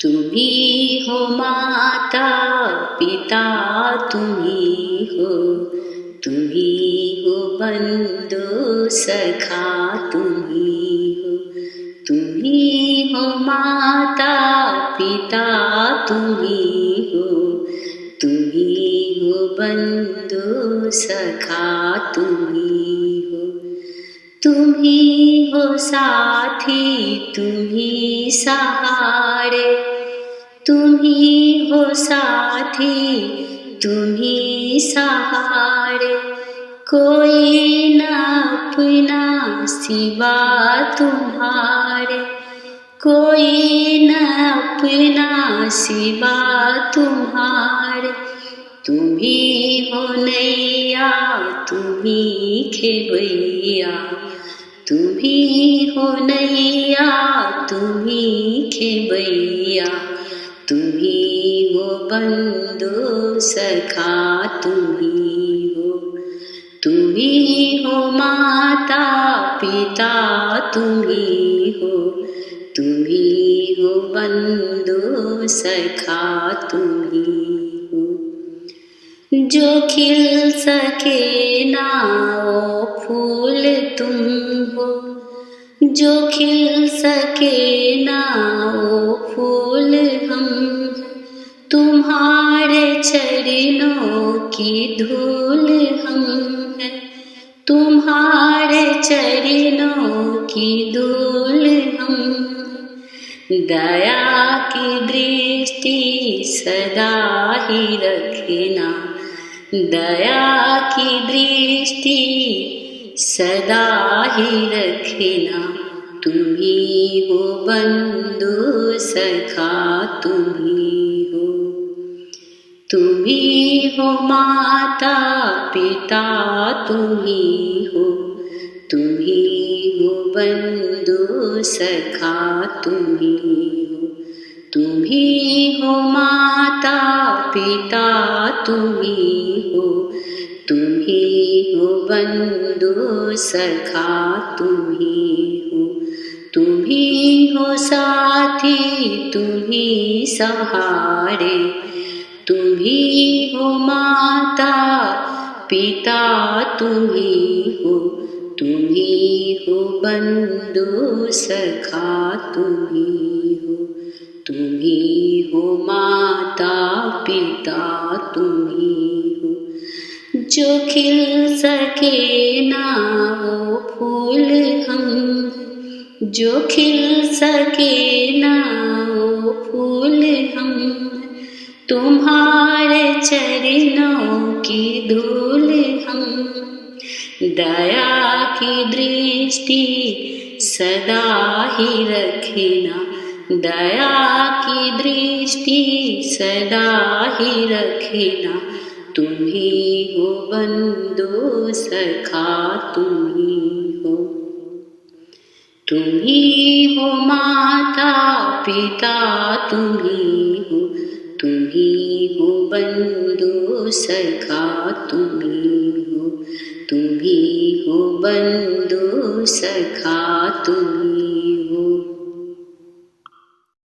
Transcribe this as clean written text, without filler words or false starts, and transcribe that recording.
तुम्ही हो माता पिता, तुम्ही हो बंधु सखा, तुम्ही हो माता पिता, तुम्ही हो बंधु सखा, तुम्ही हो साथी, तुम्ही सहारे, तुम्ही हो साथी, तुम्ही सहारे, कोई न अपना सिवा तुम्हारे, कोई न अपना सिवा तुम्हारे, तुम्ही हो नैया, तुम्ही खेवैया, तुम्ही हो नैया, तुम्ही खेवैया, तुम्ही हो बंधु सखा, तुम्ही हो माता पिता, तुम्ही हो बंधु सखा, जो खिल सके ना वो फूल तुम हो, जो खिल सके ना वो फूल हम, तुम्हारे चरणों की धूल हम हैं, तुम्हारे चरणों की धूल हम, दया की दृष्टि सदा ही रखना, दया की दृष्टि सदा ही रखना, तुम्ही हो बंधु सखा, तुम्ही हो माता पिता, तुम्ही हो बंधु सखा, तुम्ही हो माता पिता, तुम्ही हो बंधु सखा, तुम्ही हो साथी, तुम्ही सहारे, तुम्ही हो माता पिता, तुम्ही हो बंधु सखा, तुम्ही हो माता पिता, तुम्ही जो खिल सके ना वो फूल हम, जो खिल सके ना वो फूल हम, तुम्हारे चरणों की धूल हम, दया की दृष्टि सदा ही रखना, दया की दृष्टि सदा ही रखना, तुम्ही हो बंधु सखा, तुम्ही हो माता पिता, तुम्ही हो बंधु सखा, तुम्ही हो बंधु सखा, तुम्ही